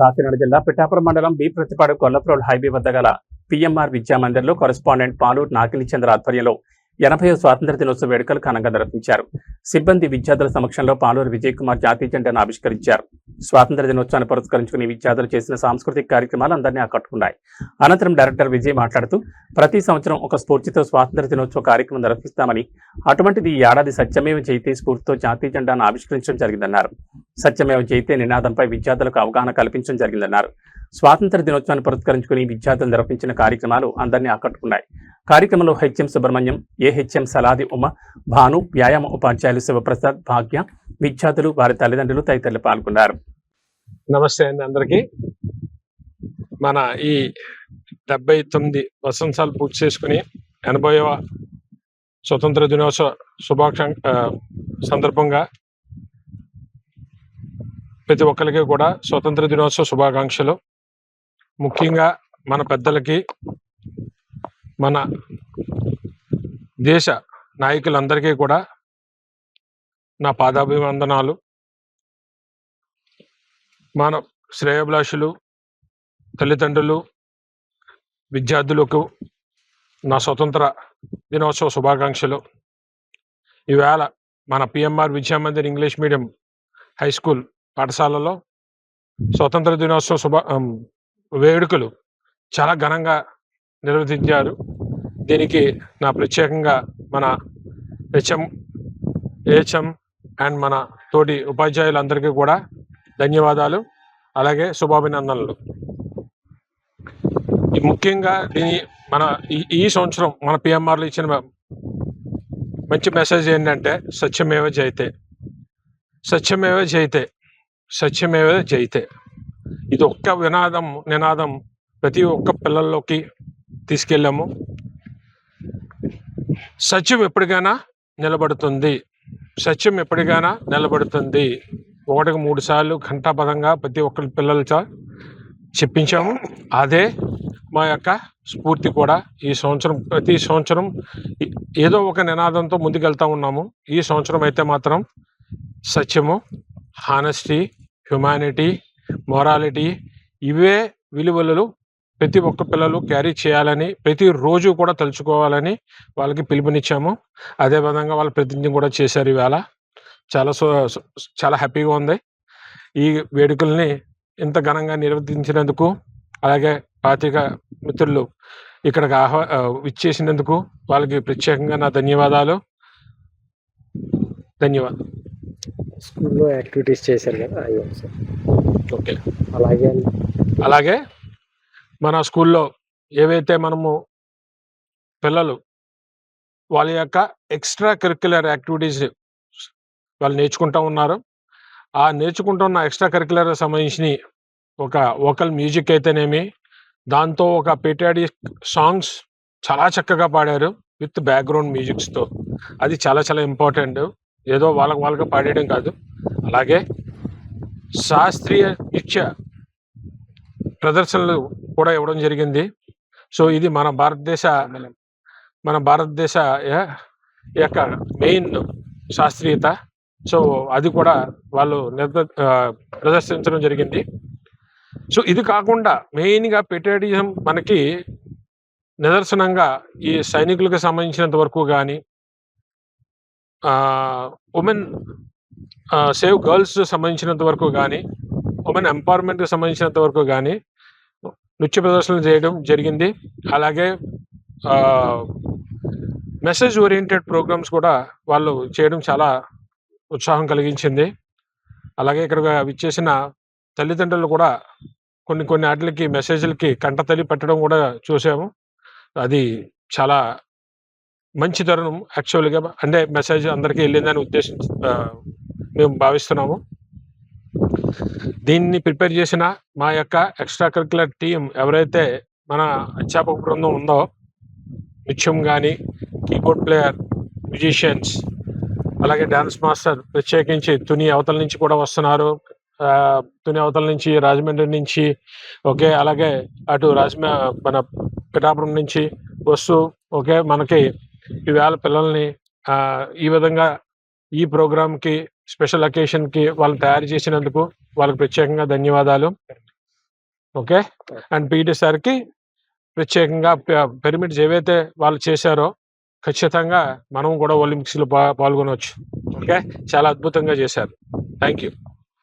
కాకినాడ జిల్లా పిఠాపురం మండలం B Prathipadu కొల్లప్రోడ్ highway వద్ద గల పిఎంఆర్ విద్యామందిర్లో కరెస్పాండెంట్ పాలూరు నాగిలిచంద్ర ఆధ్వర్యంలో 80వ స్వాతంత్ర్య దినోత్సవ వేడుకలు ఘనంగా నిర్వహించారు. సిబ్బంది విద్యార్థుల సమక్షంలో పాలూరు విజయ్ కుమార్ జాతీయ జెండాను ఆవిష్కరించారు. స్వాతంత్ర్య దినోత్సవాన్ని పురస్కరించుకుని విద్యార్థులు చేసిన సాంస్కృతిక కార్యక్రమాలు అందరినీ ఆకట్టుకున్నాయి. అనంతరం డైరెక్టర్ విజయ్ మాట్లాడుతూ ప్రతి సంవత్సరం ఒక స్ఫూర్తితో స్వాతంత్ర్య దినోత్సవ కార్యక్రమం నిర్వహిస్తామని, అటువంటిది ఈ ఏడాది సత్యమేవ జయతే స్ఫూర్తితో జాతీయ జెండాను ఆవిష్కరించడం జరిగిందన్నారు. సత్యమేవ జయతే నినాదంపై విద్యార్థులకు అవగాహన కల్పించడం జరిగిందన్నారు. స్వాతంత్ర్య దినోత్సవాన్ని పురస్కరించుకుని విద్యార్థులు నిర్వహించిన కార్యక్రమాలు అందరినీ ఆకట్టుకున్నాయి. కార్యక్రమంలో హెచ్ఎం సుబ్రహ్మణ్యం, ఏహెచ్ఎం సలాది ఉమ, భాను, వ్యాయామ ఉపాధ్యాయులు శివప్రసాద్, భాగ్య, విద్యార్థులు, వారి తల్లిదండ్రులు తదితరులు పాల్గొన్నారు. నమస్తే అండి అందరికీ. మన ఈ 79 వసంతాలు పూర్తి చేసుకుని 80వ స్వతంత్ర దినోత్సవ సందర్భంగా ప్రతి ఒక్కరికి కూడా స్వతంత్ర దినోత్సవ శుభాకాంక్షలు. ముఖ్యంగా మన పెద్దలకి, మన దేశ నాయకులందరికీ కూడా నా పాదాభివందనాలు. మన శ్రేయోభిలాషులు, తల్లిదండ్రులు, విద్యార్థులకు నా స్వతంత్ర దినోత్సవ శుభాకాంక్షలు. ఈవేళ మన PMR Vidyamandir English medium high school పాఠశాలలో స్వతంత్ర దినోత్సవ వేడుకలు చాలా ఘనంగా నిర్వహించారు. దీనికి నా ప్రత్యేకంగా మన హెచ్ఎం అండ్ మన తోటి ఉపాధ్యాయులందరికీ కూడా ధన్యవాదాలు, అలాగే శుభాభినందనలు. ముఖ్యంగా మన ఈ సంవత్సరం మన పిఎంఆర్లో ఇచ్చిన మంచి మెసేజ్ ఏంటంటే సత్యమేవ జయతే, సత్యమేవ జయతే, సత్యమేవ జయతే. ఇది ఒక్క నినాదం ప్రతి ఒక్క పిల్లల్లోకి తీసుకెళ్ళాము. సత్యం ఎప్పటికైనా నిలబడుతుంది, సత్యం ఎప్పటికైనా నిలబడుతుంది. 1-3 సార్లు ఘంటాపదంగా ప్రతి ఒక్కరి పిల్లలతో చెప్పించాము. అదే మా యొక్క స్ఫూర్తి కూడా. ఈ సంవత్సరం ప్రతి సంవత్సరం ఏదో ఒక నినాదంతో ముందుకెళ్తా ఉన్నాము. ఈ సంవత్సరం అయితే మాత్రం సత్యము, హానెస్టీ, హ్యుమానిటీ, మొరాలిటీ, ఇవే విలువలు ప్రతి ఒక్క పిల్లలు క్యారీ చేయాలని, ప్రతిరోజు కూడా తలుచుకోవాలని వాళ్ళకి పిలుపునిచ్చాము. అదేవిధంగా వాళ్ళ ప్రతిజ్ఞ కూడా చేశారు. ఈవేళ చాలా హ్యాపీగా ఉంది. ఈ వేడుకల్ని ఇంత ఘనంగా నిర్వర్తించినందుకు, అలాగే పాత్రికా మిత్రులు ఇక్కడికి విచ్చేసినందుకు వాళ్ళకి ప్రత్యేకంగా నా ధన్యవాదాలు. స్కూల్లో యాక్టివిటీస్ చేశారు కదా, ఓకే. అలాగే మన స్కూల్లో ఏవైతే మనము పిల్లలు వాళ్ళ యొక్క ఎక్స్ట్రా కరిక్యులర్ యాక్టివిటీస్ వాళ్ళు నేర్చుకుంటూ ఉన్నారు. ఆ నేర్చుకుంటున్న ఎక్స్ట్రా కరిక్యులర్ సంబంధించిన ఒక వోకల్ మ్యూజిక్ అయితేనేమి, దాంతో ఒక పేట్రియాటిక్ సాంగ్స్ చాలా చక్కగా పాడారు విత్ బ్యాక్గ్రౌండ్ మ్యూజిక్స్తో. అది చాలా చాలా ఇంపార్టెంట్. ఏదో వాళ్ళకి పాడేయడం కాదు. అలాగే శాస్త్రీయ నృత్య ప్రదర్శనలు కూడా ఇవ్వడం జరిగింది. సో ఇది మన భారతదేశ యొక్క మెయిన్ శాస్త్రీయత. సో అది కూడా వాళ్ళు ప్రదర్శించడం జరిగింది. సో ఇది కాకుండా మెయిన్గా పెట్రియాటిజం మనకి నిదర్శనంగా ఈ సైనికులకు సంబంధించినంత వరకు కానీ, ఉమెన్ సేవ్ గర్ల్స్ సంబంధించినంత వరకు కానీ, ఉమెన్ ఎంపవర్మెంట్కి సంబంధించినంత వరకు కానీ నృత్య ప్రదర్శనలు చేయడం జరిగింది. అలాగే మెసేజ్ ఓరియంటెడ్ ప్రోగ్రామ్స్ కూడా వాళ్ళు చేయడం చాలా ఉత్సాహం కలిగించింది. అలాగే ఇక్కడ విచ్చేసిన తల్లిదండ్రులు కూడా కొన్ని వాటికి మెసేజ్లకి కంటతడి పెట్టడం కూడా చూసాము. అది చాలా మంచి తరుణం యాక్చువల్గా. అంటే మెసేజ్ అందరికీ వెళ్ళిందని ఉద్దేశించి మేము భావిస్తున్నాము. దీన్ని ప్రిపేర్ చేసిన మా యొక్క ఎక్స్ట్రా కరిక్యులర్ టీం ఎవరైతే మన అధ్యాపక బృందం ఉందో, నృత్యం కానీ, కీబోర్డ్ ప్లేయర్, మ్యూజిషియన్స్, అలాగే డ్యాన్స్ మాస్టర్, ప్రత్యేకించి తుని అవతల నుంచి కూడా వస్తున్నారు. తుని అవతల నుంచి, రాజమండ్రి నుంచి, ఓకే, అలాగే అటు మన పిఠాపురం నుంచి వస్తూ, ఓకే, మనకి ఈవేళ పిల్లల్ని ఈ విధంగా ఈ ప్రోగ్రామ్కి, స్పెషల్ అకేషన్కి వాళ్ళు తయారు చేసినందుకు వాళ్ళకి ప్రత్యేకంగా ధన్యవాదాలు. ఓకే. అండ్ పీటీ సార్కి ప్రత్యేకంగా పిరమిడ్స్ ఏవైతే వాళ్ళు చేశారో ఖచ్చితంగా మనం కూడా ఒలింపిక్స్లో పాల్గొనవచ్చు. ఓకే, చాలా అద్భుతంగా చేశారు. Thank you.